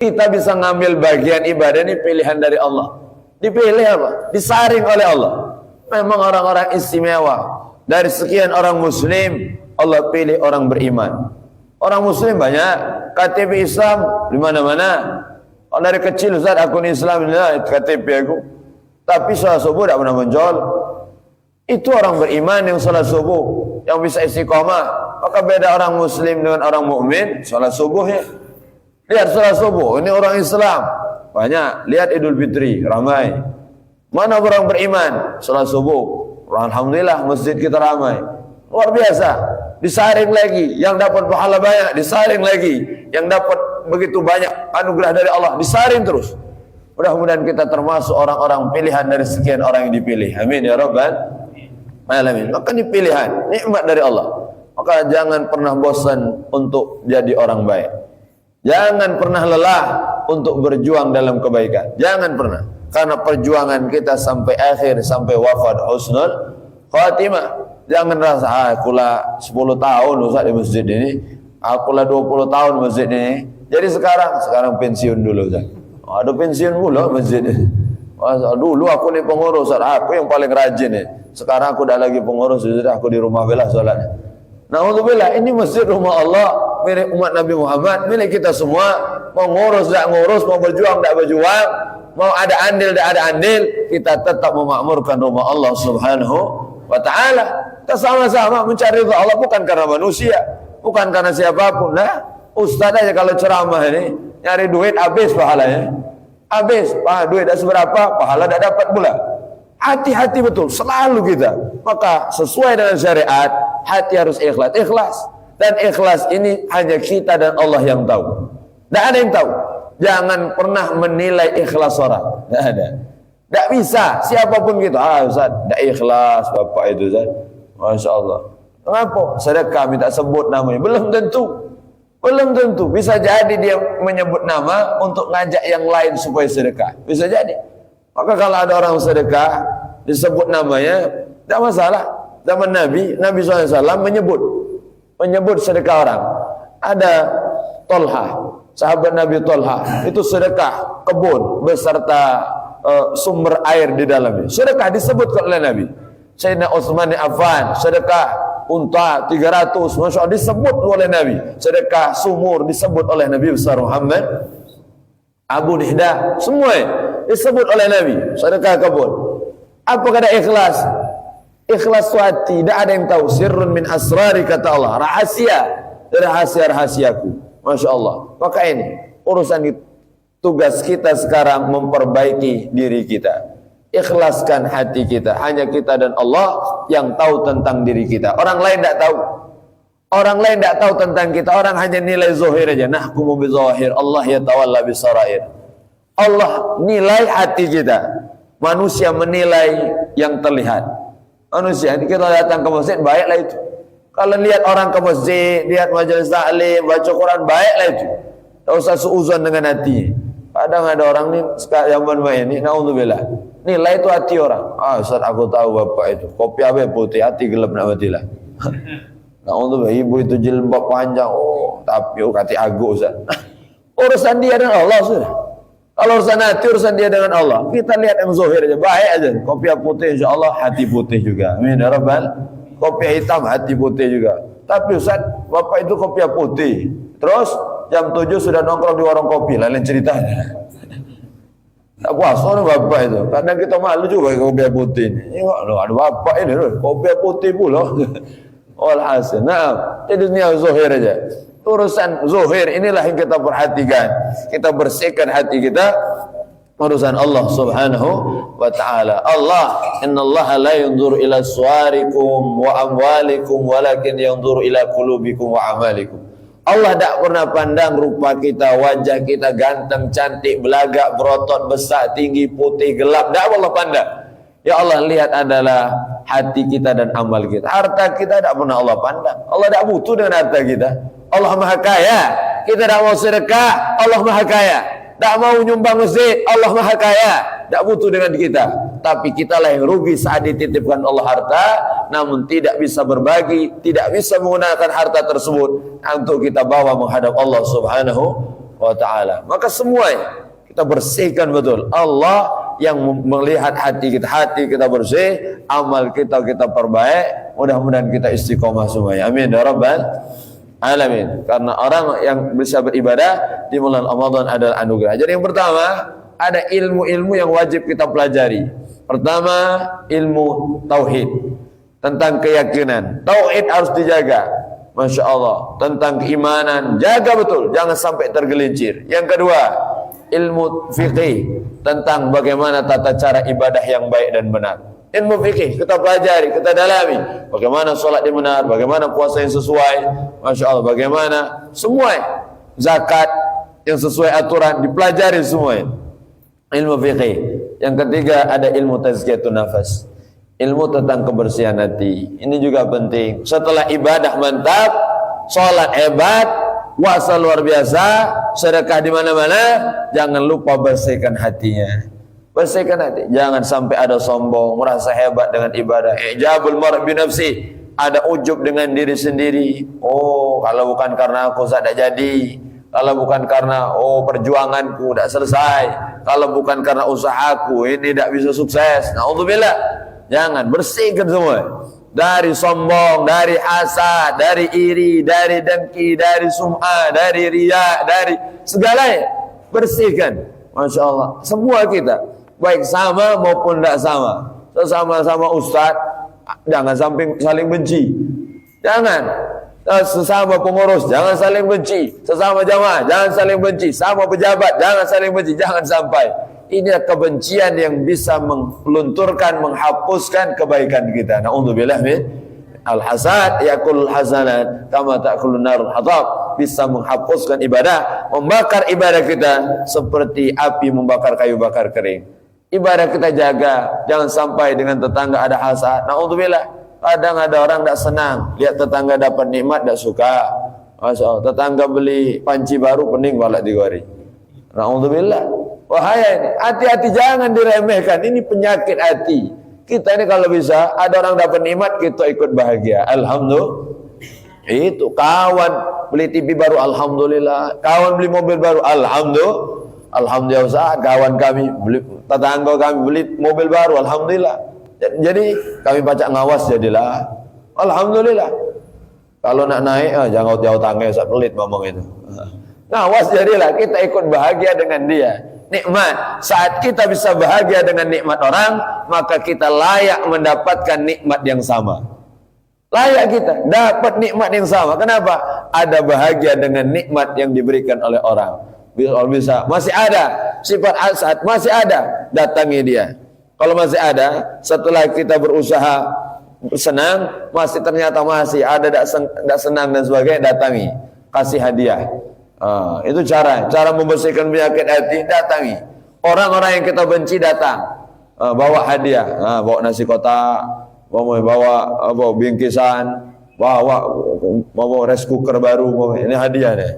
Kita bisa ngambil bagian ibadah ini pilihan dari Allah. Dipilih apa? Disaring oleh Allah. Memang orang-orang istimewa. Dari sekian orang muslim, Allah pilih orang beriman. Orang muslim banyak, KTP Islam di mana-mana. Oh, dari kecil Ustaz akun Islam ini KTP aku. Tapi salat subuh tidak pernah muncul. Itu orang beriman yang salat subuh, yang bisa istiqomah. Maka beda orang muslim dengan orang mukmin salat subuhnya. Lihat salat subuh, ini orang Islam banyak. Lihat Idul Fitri, ramai. Mana orang beriman? Salat subuh, alhamdulillah masjid kita ramai. Luar biasa. Disaring lagi, yang dapat pahala banyak, disaring lagi. Yang dapat begitu banyak anugerah dari Allah, disaring terus. Mudah-mudahan kita termasuk orang-orang pilihan dari sekian orang yang dipilih. Amin ya rabbal alamin. Maka ini pilihan, nikmat dari Allah. Maka jangan pernah bosan untuk jadi orang baik. Jangan pernah lelah untuk berjuang dalam kebaikan. Jangan pernah. Karena perjuangan kita sampai akhir, sampai wafat husnul khatimah. Jangan rasa, akulah 10 tahun Ustaz di masjid ini, akulah 20 tahun masjid ini. Jadi sekarang pensiun dulu Ustaz. Ada pensiun pula masjid ini. Dulu aku nih pengurus, aku yang paling rajin nih. Sekarang aku dah lagi pengurus, sudah aku di rumah belah salatnya. Na'udzubillah, ini masjid rumah Allah, milik umat Nabi Muhammad, milik kita semua. Mau ngurus, tak ngurus, mau berjuang, tak berjuang, mau ada andil, tak ada andil, kita tetap memakmurkan rumah Allah subhanahu wa ta'ala. Kita sama-sama mencari ridha Allah, bukan karena manusia, bukan karena siapapun. Nah, ustaz aja kalau ceramah ini, nyari duit, habis pahalanya. Habis, duit tak seberapa, pahala tak dapat pula. Hati-hati betul, selalu kita. Maka sesuai dengan syariat, hati harus ikhlas. Ikhlas. Dan ikhlas ini hanya kita dan Allah yang tahu. Tidak ada yang tahu. Jangan pernah menilai ikhlas orang. Tidak ada. Tidak bisa. Siapapun kita. Ustaz, tidak ikhlas bapak itu Ustaz. Masya Allah. Kenapa? Sedekah minta sebut namanya. Belum tentu. Belum tentu. Bisa jadi dia menyebut nama untuk ngajak yang lain supaya sedekah. Bisa jadi. Maka kalau ada orang sedekah disebut namanya, tidak masalah. Zaman Nabi SAW menyebut sedekah orang. Ada Tolha, sahabat Nabi Tolha, itu sedekah kebun beserta sumber air di dalamnya. Sedekah disebut oleh Nabi. Sayyidina Utsman bin Affan, sedekah unta 300, Masya Allah, disebut oleh Nabi. Sedekah sumur disebut oleh Nabi besar Muhammad. Abu Nihda, semua disebut oleh Nabi. Sedekah kebun. Apa kata ikhlas? Ikhlas hati, tidak ada yang tahu. Sirrun min asrari, kata Allah. Rahasia dari rahasia-rahasiaku. Masya Allah. Maka ini urusan tugas kita sekarang memperbaiki diri kita. Ikhlaskan hati kita. Hanya kita dan Allah yang tahu tentang diri kita. Orang lain tidak tahu. Orang lain tidak tahu tentang kita. Orang hanya nilai zahir aja. Nahkumu bizahir. Allah yatawalla bisarair. Allah nilai hati kita. Manusia menilai yang terlihat. Manusia, kita datang ke masjid, baiklah itu. Kalau lihat orang ke masjid, lihat majelis taklim, baca Quran, baiklah itu. Tak usah seuzon dengan hati. Kadang ada orang ni zaman main ni, naudzubillah. Nilai itu hati orang. Ustaz, aku tahu bapak itu. Kopi apa putih, hati gelap nak matilah. Naudzubillah, ibu itu jilbab panjang. Tapi hati agu Ustaz. Urusan dia dengan Allah sudah. Kalau urusan hati, urusan dia dengan Allah. Kita lihat yang zahir aja, baik aja. Kopi putih, insya Allah hati putih juga. Amin ya rabbal. Kopi hitam, hati putih juga. Tapi Ustaz, bapak itu kopi putih. Terus jam 7 sudah nongkrong di warung kopi, lain ceritanya. Tak puas orang bapak itu. Kadang kita malu juga kopi putih ini. Ada bapak ini, kopi putih pula. Walhasil. Nah, jadi dunia zahir aja. Urusan zuhir inilah yang kita perhatikan. Kita bersihkan hati kita. Urusan Allah subhanahu wa ta'ala. Allah, innallaha la yanzuru ila suwarikum wa amwalikum, walakin yanzuru ila qulubikum wa amalikum. Allah tak pernah pandang rupa kita, wajah kita ganteng, cantik, belagak, berotot, besar, tinggi, putih, gelap. Tak Allah pandang. Ya Allah lihat adalah hati kita dan amal kita. Harta kita tak pernah Allah pandang. Allah tak butuh dengan harta kita. Allah maha kaya. Kita tak mau sedekah, Allah maha kaya. Tak mau nyumbang masjid, Allah maha kaya. Tak butuh dengan kita. Tapi kitalah yang rugi saat dititipkan Allah harta, namun tidak bisa berbagi, tidak bisa menggunakan harta tersebut untuk kita bawa menghadap Allah subhanahu wa ta'ala. Maka semua kita bersihkan betul. Allah yang melihat hati kita bersih, amal kita perbaik. Mudah-mudahan kita istiqomah semuanya. Amin ya rabbal alamin. Karena orang yang bisa beribadah di bulan Ramadan adalah anugerah. Jadi yang pertama, ada ilmu-ilmu yang wajib kita pelajari. Pertama, ilmu tauhid, tentang keyakinan. Tauhid harus dijaga. Masya Allah. Tentang keimanan, jaga betul, jangan sampai tergelincir. Yang kedua, ilmu fikih, tentang bagaimana tata cara ibadah yang baik dan benar. Ilmu fikih kita pelajari, kita dalami. Bagaimana sholat yang benar, bagaimana puasa yang sesuai, Masya Allah, bagaimana semua zakat yang sesuai aturan dipelajari semua. Ilmu fikih. Yang ketiga, ada ilmu tazkiyatun nafas, ilmu tentang kebersihan hati. Ini juga penting. Setelah ibadah mantap, sholat hebat, puasa luar biasa, sedekah di mana-mana, jangan lupa bersihkan hatinya. Bersihkan hati. Jangan sampai ada sombong, merasa hebat dengan ibadah. Ijabul mar' bi nafsi, ada ujub dengan diri sendiri. Oh, kalau bukan karena aku tak jadi. Kalau bukan karena perjuanganku tidak selesai. Kalau bukan karena usahaku ini tidak bisa sukses. Na'udzubillah. Jangan, bersihkan semua. Dari sombong, dari hasad, dari iri, dari dengki, dari sum'ah, dari riya, dari segalanya. Bersihkan. Masya Allah. Semua kita, baik sama maupun tidak sama. Sesama-sama ustaz, jangan sampai saling benci. Jangan. Sesama pengurus, jangan saling benci. Sesama jamaah, jangan saling benci. Sama pejabat, jangan saling benci. Jangan sampai. Ini kebencian yang bisa melunturkan, menghapuskan kebaikan kita. Na'udzubillah min al-hasad yakulul hasanat kama ta'kulun narul hatab. Bisa menghapuskan ibadah, membakar ibadah kita seperti api membakar kayu bakar kering. Ibadah kita jaga, jangan sampai dengan tetangga ada hasad. Na'udzubillah. Kadang ada orang tidak senang lihat tetangga dapat nikmat, tidak suka. Masya Allah. Tetangga beli panci baru, pening balik 3 hari. Na'udzubillah. Wahaya ini, hati-hati, jangan diremehkan. Ini penyakit hati. Kita ini kalau bisa, ada orang dapat nikmat, kita ikut bahagia. Alhamdulillah. Itu kawan beli TV baru, alhamdulillah. Kawan beli mobil baru, alhamdulillah. Alhamdulillah Ustaz, kawan kami beli, tetangga kami beli mobil baru, alhamdulillah. Jadi kami pacak ngawas jadilah. Alhamdulillah. Kalau nak naik, jangan jauh tangga, Ustaz pelit ngomong itu. Ngawas jadilah, kita ikut bahagia dengan dia. Nikmat, saat kita bisa bahagia dengan nikmat orang, maka kita layak mendapatkan nikmat yang sama. Layak kita dapat nikmat yang sama. Kenapa? Ada bahagia dengan nikmat yang diberikan oleh orang. Bisa masih ada sifat hasad, masih ada, datangi dia. Kalau masih ada, setelah kita berusaha senang, masih ternyata masih ada tidak senang dan sebagainya, datangi, kasih hadiah. Itu cara membersihkan penyakit hati. Datangi orang-orang yang kita benci, datang, bawa hadiah, bawa nasi kotak, bawa bingkisan, bawa rice cooker baru, ini hadiah deh.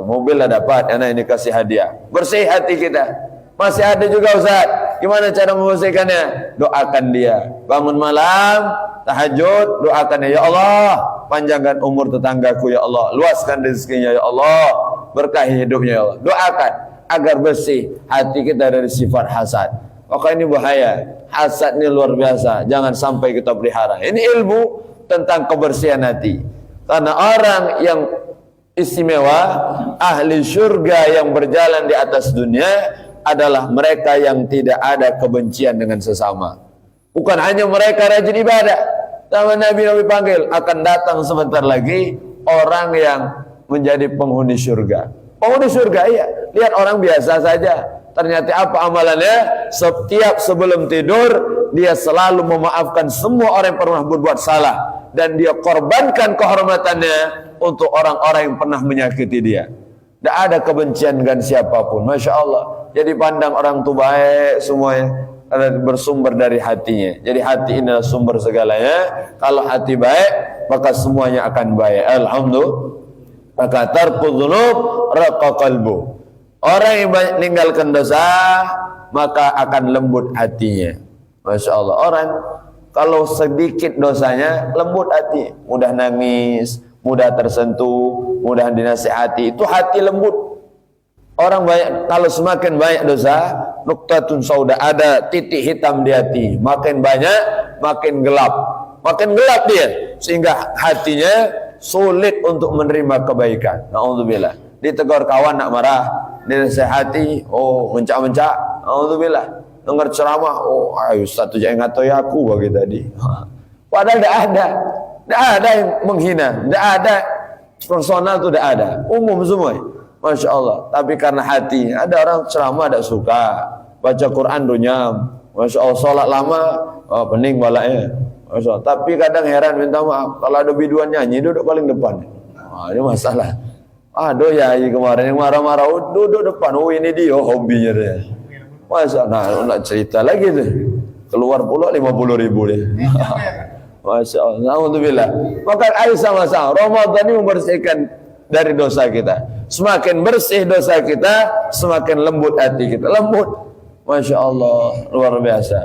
Mobil lah dapat, ini kasih hadiah. Bersih hati kita. Masih ada juga Ustaz, gimana cara membersihkannya? Doakan dia. Bangun malam, tahajud, doakan dia. Ya Allah, panjangkan umur tetanggaku ya Allah, luaskan rezekinya ya Allah, berkahi hidupnya ya Allah. Doakan agar bersih hati kita dari sifat hasad. Maka ini bahaya. Hasad ini luar biasa. Jangan sampai kita pelihara. Ini ilmu tentang kebersihan hati. Karena orang yang istimewa, ahli surga yang berjalan di atas dunia adalah mereka yang tidak ada kebencian dengan sesama. Bukan hanya mereka rajin ibadah. Sama Nabi panggil, akan datang sebentar lagi orang yang menjadi penghuni surga. Penghuni surga, iya. Lihat orang biasa saja. Ternyata apa amalannya? Setiap sebelum tidur, dia selalu memaafkan semua orang yang pernah berbuat salah. Dan dia korbankan kehormatannya untuk orang-orang yang pernah menyakiti dia. Tidak ada kebencian dengan siapapun. Masya Allah. Jadi pandang orang itu baik semuanya, bersumber dari hatinya. Jadi hati ini adalah sumber segalanya. Kalau hati baik, maka semuanya akan baik. Alhamdulillah. Maka tarku dzunub raqa qalbu. Orang yang meninggalkan dosa, maka akan lembut hatinya. Masya Allah. Orang kalau sedikit dosanya, lembut hati, mudah nangis, mudah tersentuh, mudah dinasihati. Itu hati lembut. Orang banyak, kalau semakin banyak dosa, nuktatun sauda, ada titik hitam di hati. Makin banyak, makin gelap. Makin gelap dia, sehingga hatinya sulit untuk menerima kebaikan. Na'udzubillah. Ditegur kawan nak marah, dinasihati, oh mencak-mencak. Na'udzubillah. Dengar ceramah, oh ayo Ustaz tu jangan ngatai aku bagi tadi. Padahal tidak ada yang menghina, tidak ada personal tu, tidak ada, umum semua. Masya Allah. Tapi karena hati, ada orang ceramah tidak suka, baca Quran dunyam, Masya Allah, sholat lama, oh, pening balaknya, Masya Allah. Tapi kadang heran, minta maaf, kalau ada biduan nyanyi, duduk paling depan. Ini masalah. Aduh ya, kemarin yang marah-marah, duduk depan, oh ini dia, hobinya dia. Masya Allah, nak cerita lagi tuh, keluar pula 50.000 dia. Masya Allah, alhamdulillah. Maka ayo sama-sama, Ramadan ini membersihkan dari dosa kita. Semakin bersih dosa kita, semakin lembut hati kita. Lembut, Masya Allah, luar biasa.